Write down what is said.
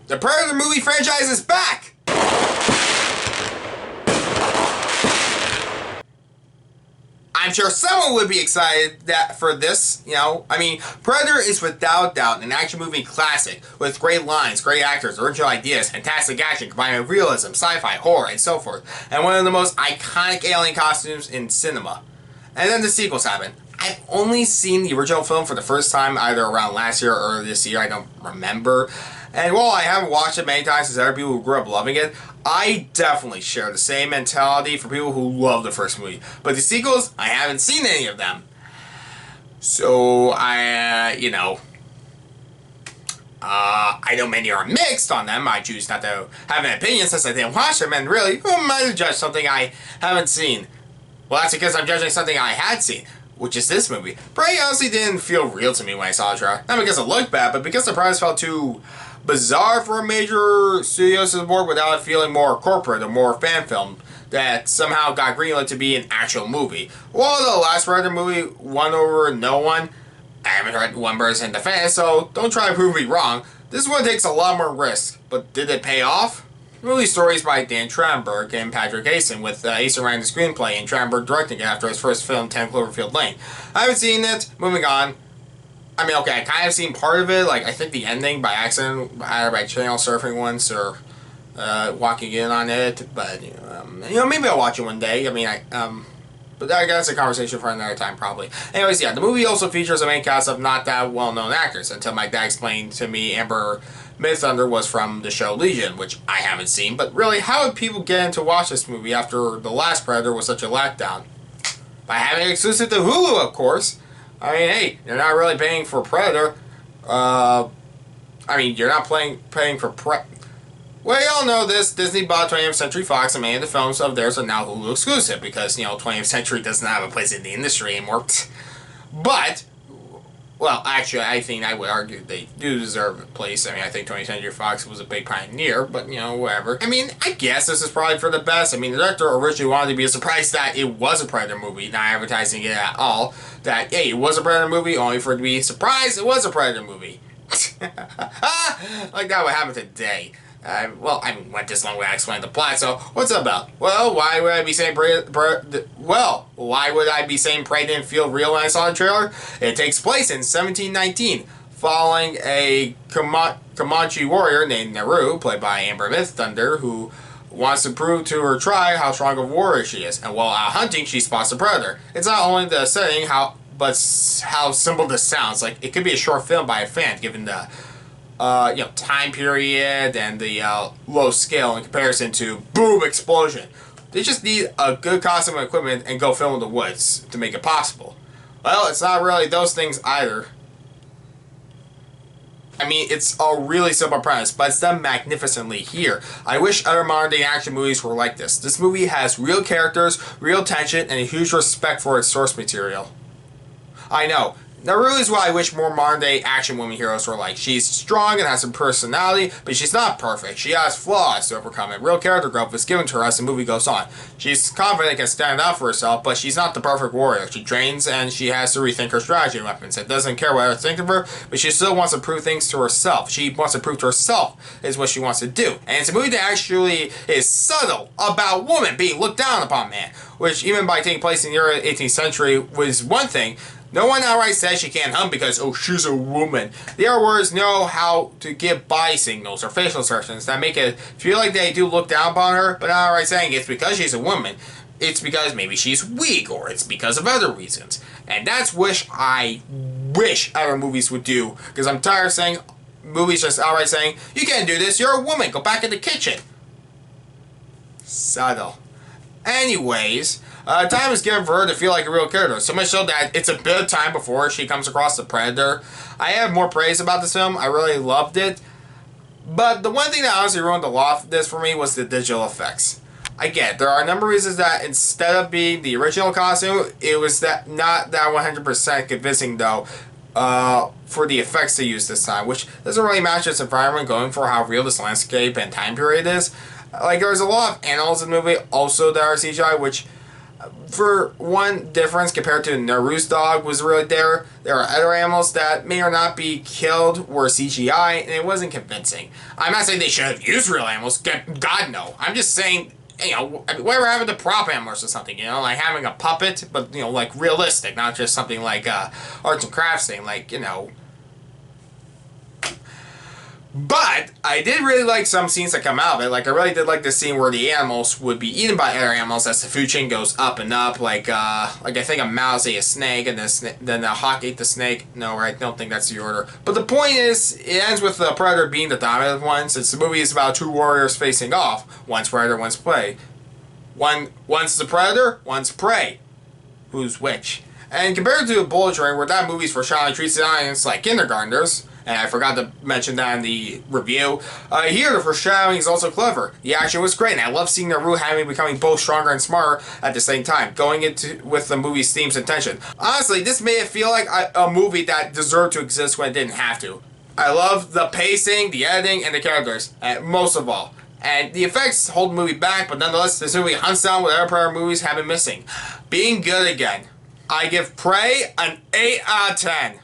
The Predator movie franchise is back! I'm sure someone would be excited for this, I mean, Predator is without doubt an action movie classic with great lines, great actors, original ideas, fantastic action combined with realism, sci-fi, horror, and so forth, and one of the most iconic alien costumes in cinema. And then the sequels happen. I've only seen the original film for the first time either around last year or this year, I don't remember. And while I haven't watched it many times as other people who grew up loving it, I definitely share the same mentality for people who love the first movie. But the sequels, I haven't seen any of them. So, I know many are mixed on them. I choose not to have an opinion since I didn't watch them. And really, who am I to judge something I haven't seen? Well, that's because I'm judging something I had seen, which is this movie. Prey honestly didn't feel real to me when I saw the trailer. Not because it looked bad, but because the premise felt too bizarre for a major studio to support without it feeling more corporate or more fan film that somehow got greenlit to be an actual movie. While the last Predator movie won over no one, I haven't heard one person defend it, so don't try to prove me wrong. This one takes a lot more risk, but did it pay off? The movie story is by Dan Trachtenberg and Patrick Asen, with Asen writing the screenplay and Trachtenberg directing it after his first film, 10 Cloverfield Lane. I haven't seen it. Moving on. I mean, okay, I kind of seen part of it, like, I think the ending by accident, either by channel surfing once or walking in on it, but, maybe I'll watch it one day. I mean, but I guess a conversation for another time, probably. Anyways, yeah, the movie also features a main cast of not that well-known actors, until my dad explained to me Amber Midthunder was from the show Legion, which I haven't seen, but really, how would people get in to watch this movie after the last Predator was such a letdown? By having it exclusive to Hulu, of course. I mean, hey, you're not really paying for Predator. You're not paying for Well, you all know this. Disney bought 20th Century Fox, and many of the films of theirs are now Hulu exclusive because, 20th Century doesn't have a place in the industry anymore. But, well, actually, I think I would argue they do deserve a place. I mean, I think 20th Century Fox was a big pioneer, but, whatever. I mean, I guess this is probably for the best. I mean, the director originally wanted to be surprised that it was a Predator movie, not advertising it at all. That, hey, it was a Predator movie, only for it to be surprised it was a Predator movie. Like that would happen today. I went this long way to explain the plot, so what's it about? Well, why would I be saying Prey didn't feel real when I saw the trailer? It takes place in 1719, following a Comanche warrior named Naru, played by Amber Midthunder, who wants to prove to her tribe how strong of a warrior she is. And while out hunting, she spots a predator. It's not only the setting, but how simple this sounds. Like, it could be a short film by a fan, given the time period and the low scale in comparison to boom explosion. They just need a good costume and equipment and go film in the woods to make it possible. Well, it's not really those things either. I mean, it's a really simple premise, but it's done magnificently here. I wish other modern-day action movies were like this. This movie has real characters, real tension, and a huge respect for its source material. I know. Naru is what I wish more modern-day action women heroes were like. She's strong and has some personality, but she's not perfect. She has flaws to overcome, and real character growth is given to her as the movie goes on. She's confident and can stand up for herself, but she's not the perfect warrior. She trains, and she has to rethink her strategy and weapons. It doesn't care what others think of her, but she still wants to prove things to herself. She wants to prove to herself is what she wants to do. And it's a movie that actually is subtle about women being looked down upon, man. Which, even by taking place in the early 18th century, was one thing. No one outright says she can't hunt because, oh, she's a woman. The other words know how to give body signals or facial expressions that make it feel like they do look down upon her, but not outright saying it's because she's a woman. It's because maybe she's weak, or it's because of other reasons. And that's I wish other movies would do, because I'm tired of saying movies just outright saying, you can't do this, you're a woman, go back in the kitchen. Subtle. Anyways, time is given for her to feel like a real character, so much so that it's a bit of time before she comes across the Predator. I have more praise about this film. I really loved it. But the one thing that honestly ruined a lot of this for me was the digital effects. I get it. There are a number of reasons that instead of being the original costume, it was not that 100% convincing, though, for the effects they used this time, which doesn't really match its environment, going for how real this landscape and time period is. Like, there's a lot of animals in the movie also that are CGI, which For one difference compared to Naru's dog was really there. There are other animals that may or not be killed were CGI, and it wasn't convincing. I'm not saying they should have used real animals. God no. I'm just saying, you know, whatever happened to prop animals or something, you know, like having a puppet, but, you know, like realistic, not just something like arts and crafts thing, like, you know. But I did really like some scenes that come out of it. Like, I really did like the scene where the animals would be eaten by other animals as the food chain goes up and up. Like I think a mouse ate a snake, and then the hawk ate the snake. No, right? I don't think that's the order. But the point is, it ends with the predator being the dominant one, since the movie is about two warriors facing off. One's predator, one's prey. One's the predator, one's prey. Who's which? And compared to Bullet Train, where that movie's for Charlie treats the audience like kindergartners, and I forgot to mention that in the review, here the foreshadowing is also clever. The action was great, and I love seeing Naru becoming both stronger and smarter at the same time, going into with the movie's themes and tension. Honestly, this made it feel like a movie that deserved to exist when it didn't have to. I love the pacing, the editing, and the characters, most of all. And the effects hold the movie back, but nonetheless, this movie hunts down what other prior movies have been missing. Being good again. I give Prey an 8 out of 10.